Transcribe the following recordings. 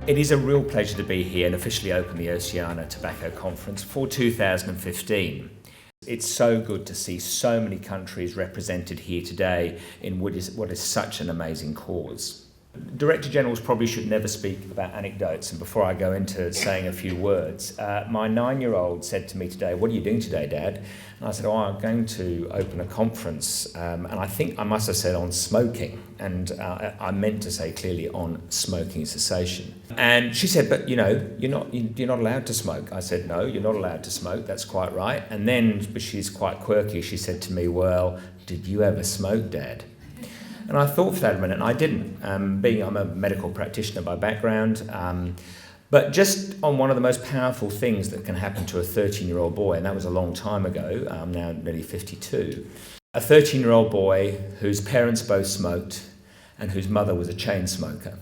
It is a real pleasure to be here and officially open the Oceania Tobacco Conference for 2015. It's so good to see so many countries represented here today in what is such an amazing cause. Director Generals probably should never speak about anecdotes, and before I go into saying a few words, my 9-year-old said to me today, "What are you doing today, Dad?" And I said, I'm going to open a conference, and I think I must have said on smoking, and I meant to say clearly on smoking cessation. And she said, "But you're not allowed to smoke." I said, "No, you're not allowed to smoke, that's quite right." And then, but she's quite quirky, she said to me, "Well, did you ever smoke, Dad?" And I thought for that a minute, and I didn't. I'm a medical practitioner by background, but just on one of the most powerful things that can happen to a 13-year-old boy, and that was a long time ago, I'm now nearly 52, a 13-year-old boy whose parents both smoked and whose mother was a chain smoker.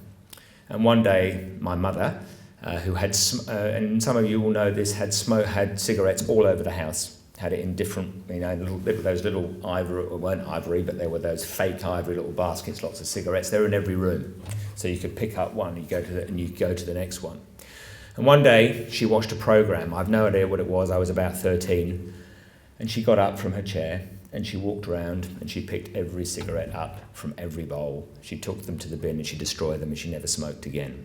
And one day, my mother, who had, and some of you will know this, had cigarettes all over the house. Had it in different, those little ivory, or weren't ivory, but there were those fake ivory little baskets, lots of cigarettes. They were in every room. So you could pick up one, you go to the next one. And one day she watched a program. I've no idea what it was. I was about 13. And she got up from her chair and she walked around and she picked every cigarette up from every bowl. She took them to the bin and she destroyed them and she never smoked again.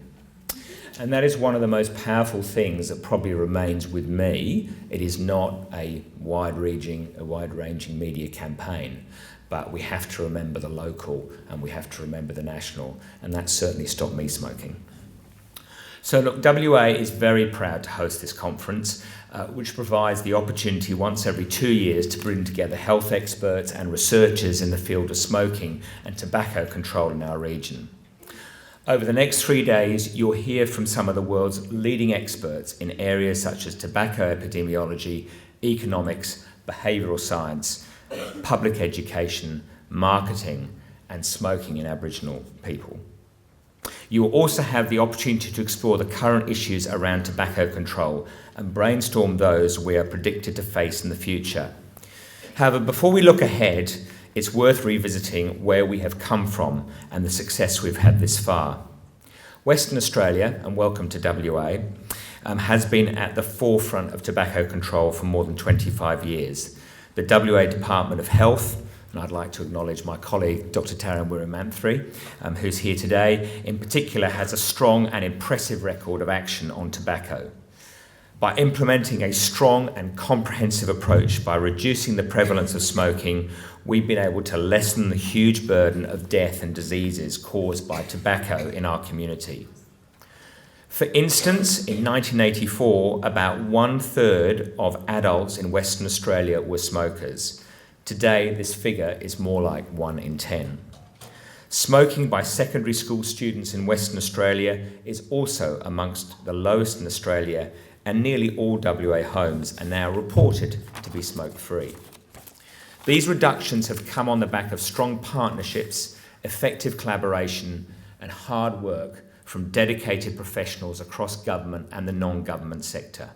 And that is one of the most powerful things that probably remains with me. It is not a wide-ranging media campaign, but we have to remember the local and we have to remember the national, and that certainly stopped me smoking. So look, WA is very proud to host this conference, which provides the opportunity once every 2 years to bring together health experts and researchers in the field of smoking and tobacco control in our region. Over the next 3 days, you'll hear from some of the world's leading experts in areas such as tobacco epidemiology, economics, behavioural science, public education, marketing, and smoking in Aboriginal people. You will also have the opportunity to explore the current issues around tobacco control and brainstorm those we are predicted to face in the future. However, before we look ahead, it's worth revisiting where we have come from and the success we've had this far. Western Australia, and welcome to WA, has been at the forefront of tobacco control for more than 25 years. The WA Department of Health, and I'd like to acknowledge my colleague Dr. Taryn Wirramanthri, who's here today, in particular has a strong and impressive record of action on tobacco. By implementing a strong and comprehensive approach by reducing the prevalence of smoking, we've been able to lessen the huge burden of death and diseases caused by tobacco in our community. For instance, in 1984, about 1/3 of adults in Western Australia were smokers. Today, this figure is more like 1 in 10. Smoking by secondary school students in Western Australia is also amongst the lowest in Australia, and nearly all WA homes are now reported to be smoke-free. These reductions have come on the back of strong partnerships, effective collaboration, and hard work from dedicated professionals across government and the non-government sector.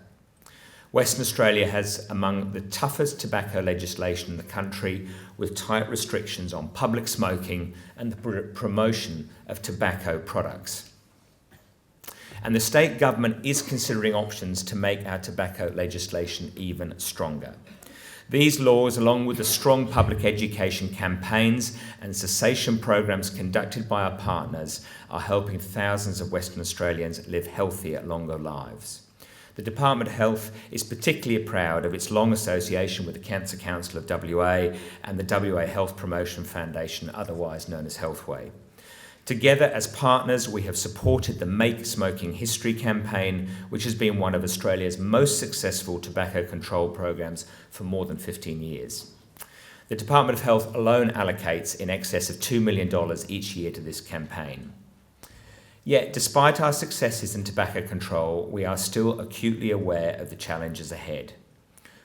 Western Australia has among the toughest tobacco legislation in the country, with tight restrictions on public smoking and the promotion of tobacco products. And the state government is considering options to make our tobacco legislation even stronger. These laws, along with the strong public education campaigns and cessation programs conducted by our partners, are helping thousands of Western Australians live healthier, longer lives. The Department of Health is particularly proud of its long association with the Cancer Council of WA and the WA Health Promotion Foundation, otherwise known as Healthway. Together as partners, we have supported the Make Smoking History campaign, which has been one of Australia's most successful tobacco control programs for more than 15 years. The Department of Health alone allocates in excess of $2 million each year to this campaign. Yet, despite our successes in tobacco control, we are still acutely aware of the challenges ahead.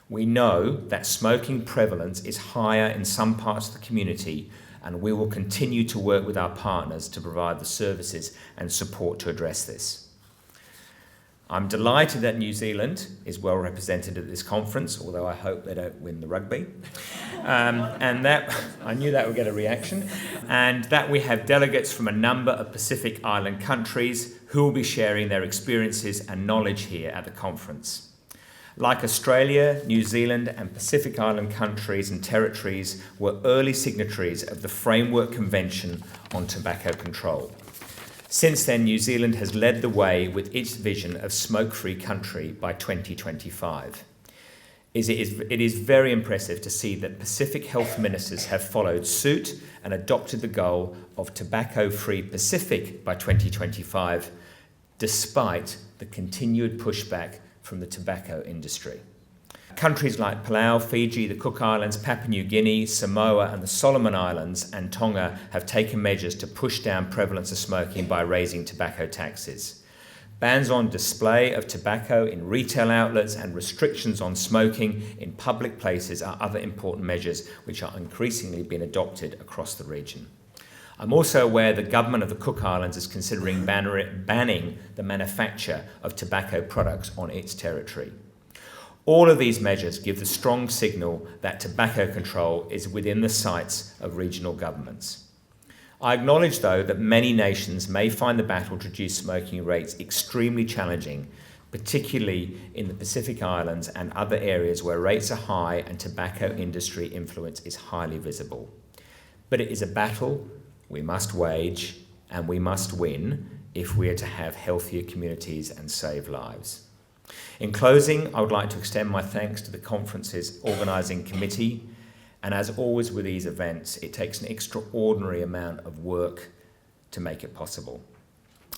We know that smoking prevalence is higher in some parts of the community, and we will continue to work with our partners to provide the services and support to address this. I'm delighted that New Zealand is well represented at this conference, although I hope they don't win the rugby. And that, I knew that would get a reaction. And that we have delegates from a number of Pacific Island countries who will be sharing their experiences and knowledge here at the conference. Like Australia, New Zealand and Pacific Island countries and territories were early signatories of the Framework Convention on Tobacco Control. Since then, New Zealand has led the way with its vision of smoke-free country by 2025. It is very impressive to see that Pacific health ministers have followed suit and adopted the goal of tobacco-free Pacific by 2025, despite the continued pushback from the tobacco industry. Countries like Palau, Fiji, the Cook Islands, Papua New Guinea, Samoa and the Solomon Islands and Tonga have taken measures to push down prevalence of smoking by raising tobacco taxes. Bans on display of tobacco in retail outlets and restrictions on smoking in public places are other important measures which are increasingly being adopted across the region. I'm also aware the government of the Cook Islands is considering banning the manufacture of tobacco products on its territory. All of these measures give the strong signal that tobacco control is within the sights of regional governments. I acknowledge, though, that many nations may find the battle to reduce smoking rates extremely challenging, particularly in the Pacific Islands and other areas where rates are high and tobacco industry influence is highly visible. But it is a battle we must wage and we must win if we are to have healthier communities and save lives. In closing, I would like to extend my thanks to the conference's organising committee, and as always with these events, it takes an extraordinary amount of work to make it possible.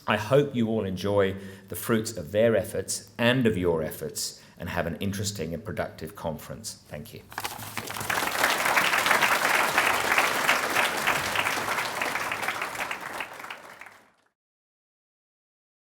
I hope you all enjoy the fruits of their efforts and of your efforts and have an interesting and productive conference. Thank you.